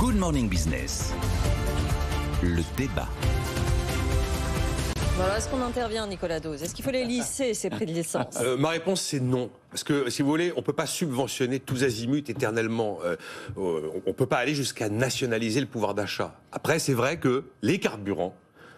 Good Morning Business. Le débat. Voilà, est-ce qu'on intervient, Nicolas Dose? Est-ce qu'il faut les lisser, ces prix de l'essence? Ma réponse, c'est non. Parce que, si vous voulez, on ne peut pas subventionner tous azimuts éternellement. On ne peut pas aller jusqu'à nationaliser le pouvoir d'achat. Après, c'est vrai que les carburants,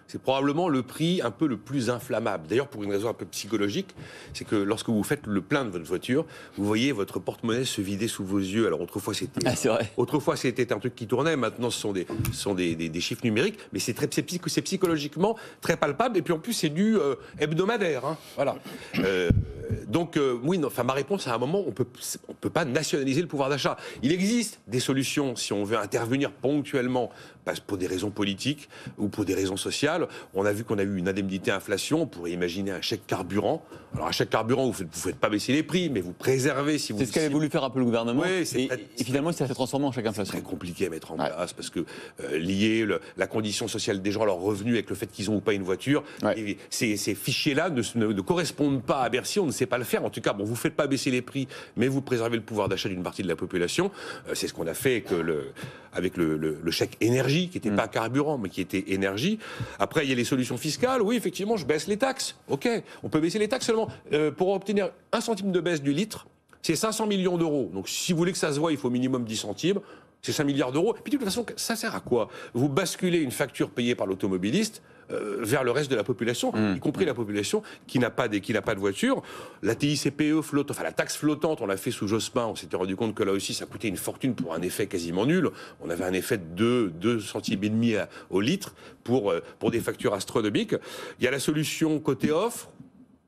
c'est probablement le prix un peu le plus inflammable. D'ailleurs, pour une raison un peu psychologique, c'est que lorsque vous faites le plein de votre voiture, vous voyez votre porte-monnaie se vider sous vos yeux. Alors autrefois, c'était un truc qui tournait. Maintenant, ce sont des chiffres numériques. Mais c'est psychologiquement très palpable. Et puis en plus, c'est du hebdomadaire. Hein. Voilà. Oui, non, ma réponse, à un moment, on peut pas nationaliser le pouvoir d'achat. Il existe des solutions si on veut intervenir ponctuellement, pour des raisons politiques ou pour des raisons sociales. On a vu qu'on a eu une indemnité inflation. On pourrait imaginer un chèque carburant. Alors, un chèque carburant, vous ne faites pas baisser les prix, mais vous préservez si vous... C'est ce qu'avait voulu faire un peu le gouvernement. Oui, et finalement, ça s'est transformé en chèque inflation. C'est très compliqué à mettre en place parce que lier la condition sociale des gens à leurs revenus avec le fait qu'ils ont ou pas une voiture, et ces fichiers-là ne correspondent pas à Bercy. On ne sait pas le faire. En tout cas, vous ne faites pas baisser les prix, mais vous préservez le pouvoir d'achat d'une partie de la population. C'est ce qu'on a fait avec le chèque énergie, qui n'était pas carburant, mais qui était énergie. Après, il y a les solutions fiscales. Oui, effectivement, je baisse les taxes. OK, on peut baisser les taxes seulement. Pour obtenir 1 centime de baisse du litre, c'est 500 millions d'euros. Donc, si vous voulez que ça se voie, il faut au minimum 10 centimes. C'est 5 milliards d'euros. Et puis, de toute façon, ça sert à quoi? Vous basculez une facture payée par l'automobiliste vers le reste de la population, y compris la population qui n'a pas de voiture. La TICPE flotte, enfin la taxe flottante, on l'a fait sous Jospin, on s'était rendu compte que là aussi ça coûtait une fortune pour un effet quasiment nul. On avait un effet de 2 centimes et demi au litre pour des factures astronomiques. Il y a la solution côté offre.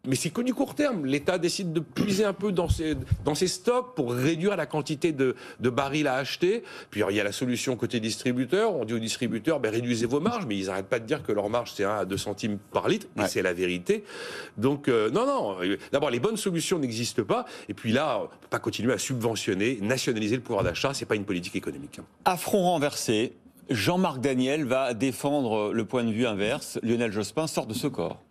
Mais c'est que du court terme. L'État décide de puiser un peu dans ses stocks pour réduire la quantité de barils à acheter. Puis il y a la solution côté distributeur. On dit aux distributeurs, réduisez vos marges, mais ils n'arrêtent pas de dire que leur marge c'est 1 à 2 centimes par litre, et c'est la vérité. Donc non. D'abord, les bonnes solutions n'existent pas. Et puis là, on ne peut pas continuer à subventionner, nationaliser le pouvoir d'achat. C'est pas une politique économique. À front renversé, Jean-Marc Daniel va défendre le point de vue inverse. Lionel Jospin sort de ce corps.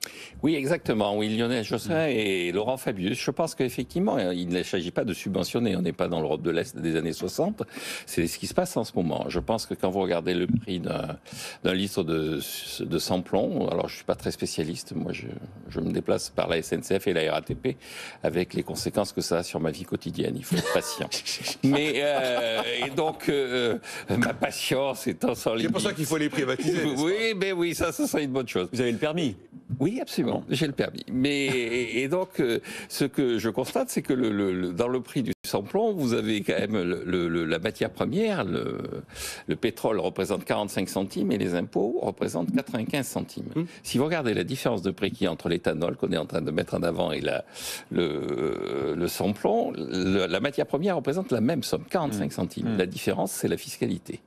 Oui, exactement. Oui, Lionel Jospin et Laurent Fabius. Je pense qu'effectivement, il ne s'agit pas de subventionner. On n'est pas dans l'Europe de l'Est des années 60. C'est ce qui se passe en ce moment. Je pense que quand vous regardez le prix d'un litre de sans-plomb, alors je ne suis pas très spécialiste. Moi, je me déplace par la SNCF et la RATP avec les conséquences que ça a sur ma vie quotidienne. Il faut être patient. Mais, et donc, ma patience est sans limite. C'est pour ça qu'il faut les privatiser. Oui, ça serait une bonne chose. Vous avez le permis? Oui, absolument, j'ai le permis. Et donc, ce que je constate, c'est que dans le prix du sans-plomb, vous avez quand même la matière première, le pétrole représente 45 centimes et les impôts représentent 95 centimes. Si vous regardez la différence de prix qu'il y a entre l'éthanol qu'on est en train de mettre en avant et le sans-plomb, la matière première représente la même somme, 45 centimes. La différence, c'est la fiscalité.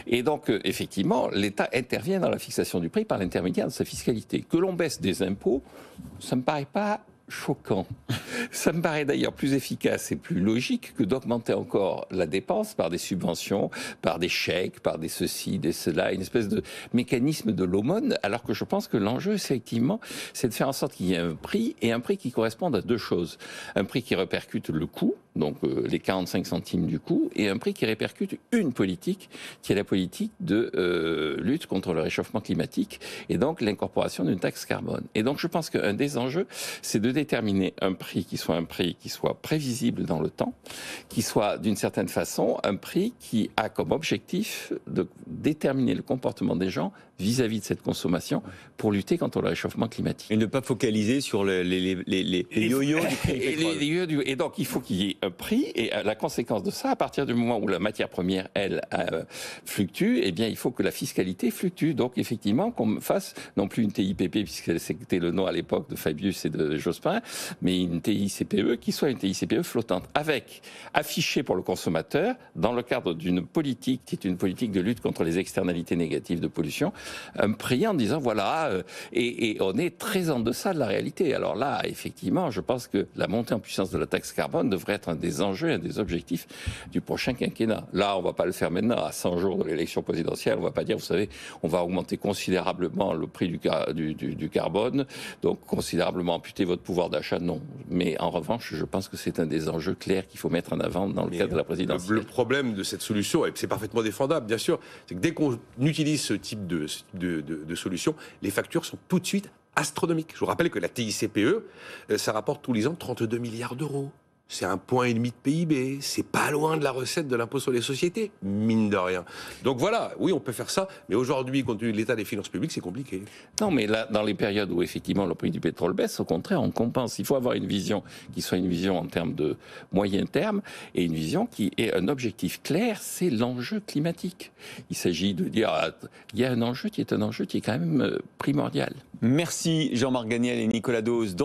Et donc, effectivement, l'État intervient dans la fixation du prix par l'intermédiaire de sa fiscalité. Que l'on baisse des impôts, ça ne me paraît pas choquant. Ça me paraît d'ailleurs plus efficace et plus logique que d'augmenter encore la dépense par des subventions, par des chèques, par des ceci, des cela, une espèce de mécanisme de l'aumône, alors que je pense que l'enjeu, effectivement, c'est de faire en sorte qu'il y ait un prix, et un prix qui corresponde à deux choses. Un prix qui répercute le coût, donc les 45 centimes du coût, et un prix qui répercute une politique, qui est la politique de lutte contre le réchauffement climatique, et donc l'incorporation d'une taxe carbone. Et donc je pense qu'un des enjeux, c'est de déterminer un prix qui soit prévisible dans le temps, qui soit d'une certaine façon un prix qui a comme objectif de déterminer le comportement des gens vis-à-vis de cette consommation pour lutter contre le réchauffement climatique. Et ne pas focaliser sur les yo-yo du prix du pétrole. Et donc il faut qu'il y ait un prix, et la conséquence de ça, à partir du moment où la matière première, elle, fluctue, eh bien il faut que la fiscalité fluctue. Donc effectivement qu'on fasse non plus une TIPP, puisque c'était le nom à l'époque de Fabius et de Jospin, mais une TICPE qui soit une TICPE flottante, avec affiché pour le consommateur, dans le cadre d'une politique qui est une politique de lutte contre les externalités négatives de pollution, un prix en disant voilà, et on est très en deçà de la réalité. Alors là, effectivement, je pense que la montée en puissance de la taxe carbone devrait être un des enjeux, un des objectifs du prochain quinquennat. Là, on ne va pas le faire maintenant, à 100 jours de l'élection présidentielle, on ne va pas dire, vous savez, on va augmenter considérablement le prix du carbone, donc considérablement amputer votre pouvoir d'achat, non. Mais Mais en revanche, je pense que c'est un des enjeux clairs qu'il faut mettre en avant dans le cadre de la présidentielle. Le problème de cette solution, et c'est parfaitement défendable, bien sûr, c'est que dès qu'on utilise ce type de solution, les factures sont tout de suite astronomiques. Je vous rappelle que la TICPE, ça rapporte tous les ans 32 milliards d'euros. C'est 1,5 point de PIB. C'est pas loin de la recette de l'impôt sur les sociétés, mine de rien. Donc voilà, oui, on peut faire ça, mais aujourd'hui, compte tenu de l'état des finances publiques, c'est compliqué. Non, mais là, dans les périodes où effectivement le prix du pétrole baisse, au contraire, on compense. Il faut avoir une vision qui soit une vision en termes de moyen terme et une vision qui ait un objectif clair, c'est l'enjeu climatique. Il s'agit de dire, il y a un enjeu qui est quand même primordial. Merci Jean-Marc Ganiel et Nicolas Dose.